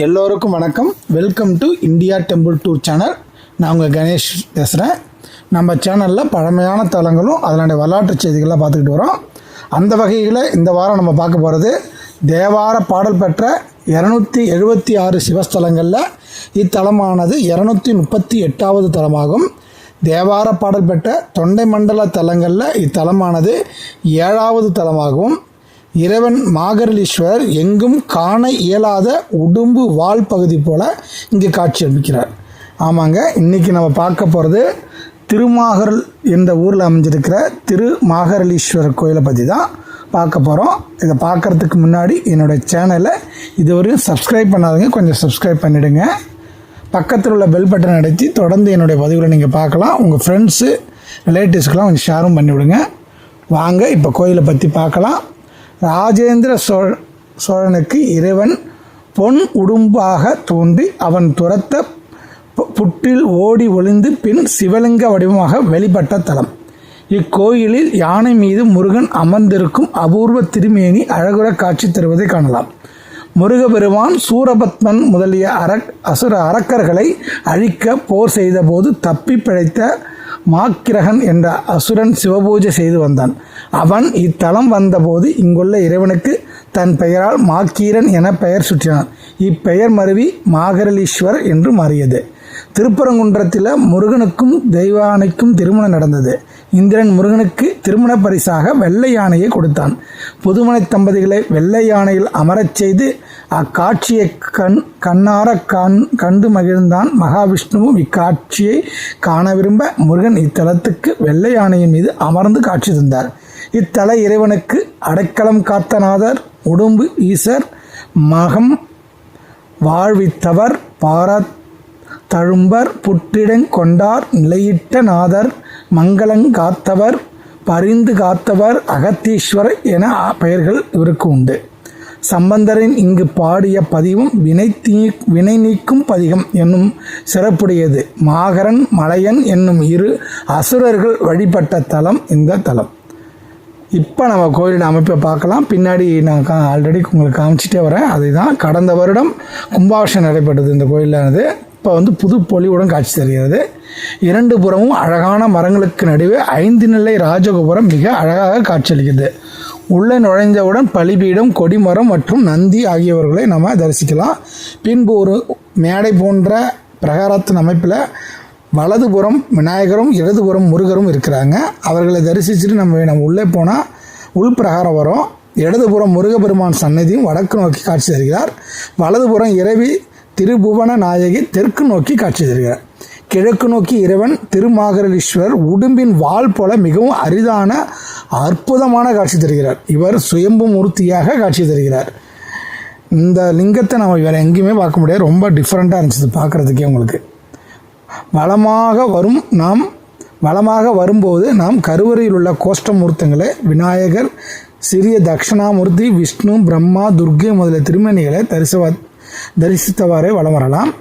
எல்லோருக்கும் வணக்கம். Welcome to India temple tour channel. நான் உங்கள் கணேஷ் பேசுகிறேன். நம்ம சேனலில் பழமையான தலங்களும் அதனுடைய வரலாற்று செய்திகளாக பார்த்துக்கிட்டு வரோம். அந்த வகையில் இந்த வாரம் நம்ம பார்க்க போகிறது தேவார பாடல் பெற்ற 276 சிவஸ்தலங்களில் இத்தலமானது 238வது தலமாகும். தேவார பாடல் பெற்ற தொண்டை மண்டல தலங்களில் இத்தலமானது 7வது தலமாகும். இறைவன் மாகரலீஸ்வரர் எங்கும் காண இயலாத உடும்பு வால் பகுதி போல இங்கே காட்சி அளிக்கிறார். ஆமாங்க, இன்றைக்கி நம்ம பார்க்க போகிறது திருமாகரல் என்ற ஊரில் அமைஞ்சிருக்கிற திருமாகரலீஸ்வரர் கோயிலை பற்றி தான் பார்க்க போகிறோம். இதை பார்க்குறதுக்கு முன்னாடி என்னோடய சேனலை இதுவரையும் சப்ஸ்கிரைப் பண்ணாதீங்க, கொஞ்சம் சப்ஸ்கிரைப் பண்ணிவிடுங்க. பக்கத்தில் உள்ள பெல் பட்டன் அடைச்சி தொடர்ந்து என்னுடைய பதிவுகளை நீங்கள் பார்க்கலாம். உங்கள் ஃப்ரெண்ட்ஸு ரிலேட்டிவ்ஸ்க்கெலாம் கொஞ்சம் ஷேரும் பண்ணிவிடுங்க. வாங்க இப்போ கோயிலை பற்றி பார்க்கலாம். ராஜேந்திர சோழனுக்கு இறைவன் பொன் உடும்பாக தோன்றி அவன் துரத்த புற்றில் ஓடி ஒளிந்து பின் சிவலிங்க வடிவமாக வெளிப்பட்ட தலம். இக்கோயிலில் யானை மீது முருகன் அமர்ந்திருக்கும் அபூர்வ திருமேனி அழகுற காட்சி தருவதை காணலாம். முருகபெருமான் சூரபத்மன் முதலிய அசுர அரக்கர்களை அழிக்க போர் செய்த போது தப்பி பிழைத்த மாக்கிரகன் என்ற அசுரன் சிவபூஜை செய்து வந்தான். அவன் இத்தலம் வந்தபோது இங்குள்ள இறைவனுக்கு தன் பெயரால் மாக்கீரன் என பெயர் சுற்றினான். இப்பெயர் மருவி மாகரலீஸ்வர் என்று மாறியது. திருப்பரங்குன்றத்தில் முருகனுக்கும் தெய்வானைக்கும் திருமணம் நடந்தது. இந்திரன் முருகனுக்கு திருமண பரிசாக வெள்ளை யானையை கொடுத்தான். புதுமண தம்பதிகளை வெள்ளை யானையில் அமரச் செய்து அக்காட்சியை கண்ணார கண்டு மகிழ்ந்தான். மகாவிஷ்ணுவும் இக்காட்சியை காண விரும்ப முருகன் இத்தலத்துக்கு வெள்ளை யானையின் மீது அமர்ந்து காட்சி தந்தார். இத்தல இறைவனுக்கு அடைக்கலம் காத்தநாதர், உடும்பு ஈசர், மகம் வாழ்வித்தவர், பாரத் தழும்பர், புற்றிடங் கொண்டார், நிலையிட்ட நாதர், மங்களங்காத்தவர், பரிந்து காத்தவர், அகத்தீஸ்வரர் என பெயர்கள் இவருக்கு உண்டு. சம்பந்தரின் இங்கு பாடிய பதிவும் வினை நீக்கும் பதிகம் என்னும் சிறப்புடையது. மாகரன் மலையன் என்னும் இரு அசுரர்கள் வழிபட்ட தலம் இந்த தலம். இப்போ நம்ம கோயிலோட அமைப்பை பார்க்கலாம். பின்னாடி நான் ஆல்ரெடி உங்களுக்கு காமிச்சிட்டே வரேன். அதுதான் கடந்த வருடம் கும்பாபிஷேகம் நடைபெற்றது இந்த கோயிலானது. இப்போ புது பொலிவுடன் காட்சி தருகிறது. இரண்டு புறமும் அழகான மரங்களுக்கு நடுவே 5 நிலை ராஜகோபுரம் மிக அழகாக காட்சியளிக்கிறது. உள்ளே நுழைந்தவுடன் பலிபீடம், கொடிமரம் மற்றும் நந்தி ஆகியவர்களை நம்ம தரிசிக்கலாம். பின்பு ஒரு மேடை போன்ற பிரகாரத்தின் அமைப்பில் வலதுபுறம் விநாயகரும் இடதுபுறம் முருகரும் இருக்கிறாங்க. அவர்களை தரிசிச்சுட்டு நம்ம உள்ளே போனால் உள் பிரகாரம் வரும். இடதுபுறம் முருகப்பெருமான் சன்னதியும் வடக்கு நோக்கி காட்சி தருகிறார். வலதுபுறம் இறைவி திருபுவன நாயகி தெற்கு நோக்கி காட்சி தருகிறார். கிழக்கு நோக்கி இறைவன் திருமாகரலீஸ்வரர் உடும்பின் வால் போல மிகவும் அரிதான அற்புதமான காட்சி தருகிறார். இவர் சுயம்பு மூர்த்தியாக காட்சி தருகிறார். இந்த லிங்கத்தை நம்ம வேறு எங்கேயுமே பார்க்க முடியாது. ரொம்ப டிஃப்ரெண்ட்டாக இருந்துச்சு பார்க்குறதுக்கே. உங்களுக்கு வளமாக வரும்போது நாம் கருவறையில் உள்ள கோஷ்டமூர்த்தங்களை விநாயகர், சிறிய தட்சிணாமூர்த்தி, விஷ்ணு, பிரம்மா, துர்கை முதலிய திருமணிகளை தரிசித்தவாறே வலம் வரலாம்.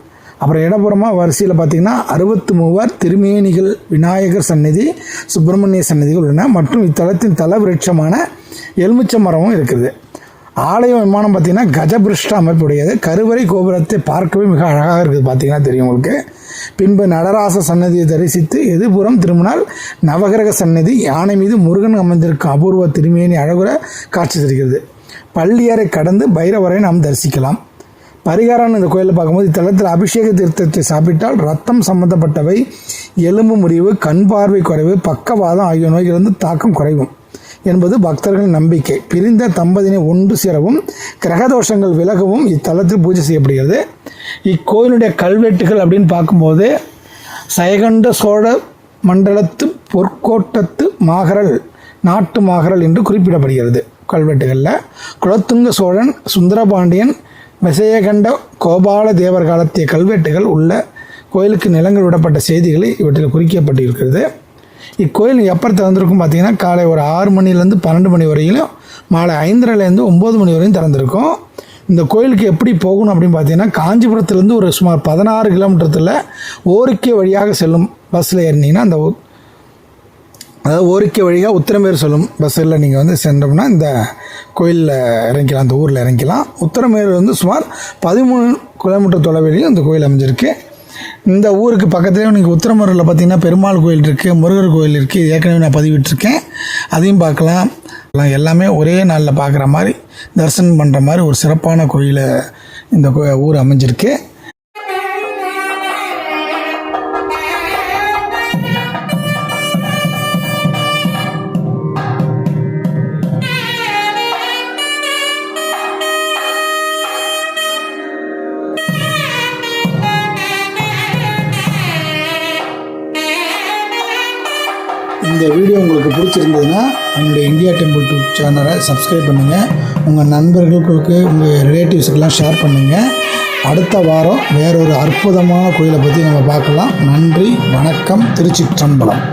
அப்புறம் இடப்புறமாக வரிசையில் பார்த்திங்கன்னா 63 திருமேனிகள் விநாயகர் சந்நிதி, சுப்பிரமணிய சந்நிதிகள் உள்ளன. மற்றும் இத்தலத்தின் தல விருட்சமான எலுமிச்சை மரமும் இருக்குது. ஆலயம் விமானம் பார்த்திங்கன்னா கஜபிருஷ்ட அமைப்புடையது. கருவறை கோபுரத்தை பார்க்கவே மிக அழகாக இருக்குது. பார்த்திங்கன்னா தெரியும் உங்களுக்கு. பின்பு நடராச சன்னதியை தரிசித்து எதிர்புறம் திரும்பினால் நவகிரக சன்னதி, யானை மீது முருகன் அமைந்திருக்கும் அபூர்வ திருமேனி அழகுற காட்சி தருகிறது. பள்ளியறை கடந்து பைரவரை நாம் தரிசிக்கலாம். பரிகாரம் இந்த கோயிலில் பார்க்கும்போது இத்தலத்தில் அபிஷேக தீர்த்தத்தை சாப்பிட்டால் ரத்தம் சம்பந்தப்பட்டவை, எலும்பு முறிவு, கண் பார்வை குறைவு, பக்கவாதம் ஆகிய நோய்களிலிருந்து தாக்கம் குறைவும் என்பது பக்தர்களின் நம்பிக்கை. பிரிந்த தம்பதியினை ஒன்று சேரவும் கிரகதோஷங்கள் விலகவும் இத்தலத்தில் பூஜை செய்யப்படுகிறது. இக்கோயிலுடைய கல்வெட்டுகள் அப்படின்னு பார்க்கும்போது சயகண்ட சோழ மண்டலத்து பொற்கோட்டத்து மாகரல், நாட்டு மாகரல் என்று குறிப்பிடப்படுகிறது. கல்வெட்டுகளில் குலத்துங்க சோழன், சுந்தரபாண்டியன், விசயகண்ட கோபால தேவர் காலத்திய கல்வெட்டுகள் உள்ள கோயிலுக்கு நிலங்கள் விடப்பட்ட செய்திகளை இவற்றில் குறிக்கப்பட்டிருக்கிறது. இக்கோயில் எப்போ திறந்திருக்கும் பார்த்திங்கன்னா காலை ஒரு 6 மணிலேருந்து 12 மணி வரையிலும், மாலை 5:30லேருந்து 9 மணி வரையும் திறந்திருக்கும். இந்த கோயிலுக்கு எப்படி போகணும் அப்படின்னு பார்த்தீங்கன்னா காஞ்சிபுரத்துலேருந்து ஒரு சுமார் 16 கிலோமீட்டரில் ஓரிக்கை வழியாக செல்லும் பஸ்ஸில் ஏறினீங்கன்னா அந்த அதாவது ஓரிக்கை வழியாக உத்திரமேறு சொல்லும் பஸ்ஸில் நீங்கள் வந்து சென்றோம்னா இந்த கோயிலில் இறங்கிக்கலாம், அந்த ஊரில் இறங்கிக்கலாம். உத்திரமேறு வந்து சுமார் 13 கிலோமீட்டர் தொலைவிலையும் இந்த கோயில் அமைஞ்சிருக்கு. இந்த ஊருக்கு பக்கத்துலேயே நீங்கள் உத்திரமேரூரில் பார்த்திங்கன்னா பெருமாள் கோயில் இருக்குது, முருகர் கோயில் இருக்குது. ஏற்கனவே நான் பதிவிட்டிருக்கேன், அதையும் பார்க்கலாம். எல்லாமே ஒரே நாளில் பார்க்குற மாதிரி, தரிசனம் பண்ணுற மாதிரி ஒரு சிறப்பான கோயிலை இந்த ஊர் அமைஞ்சிருக்கு. இந்த வீடியோ உங்களுக்கு பிடிச்சிருந்ததுன்னா என்னுடைய இந்தியா டெம்பிள் டூர் சேனலை சப்ஸ்கிரைப் பண்ணுங்கள். உங்கள் நண்பர்களுக்கு, உங்கள் ரிலேட்டிவ்ஸுக்கெல்லாம் ஷேர் பண்ணுங்கள். அடுத்த வாரம் வேறொரு அற்புதமான கோயிலை பற்றி நம்ம பார்க்கலாம். நன்றி, வணக்கம். திருச்சிற்றம்பலம்.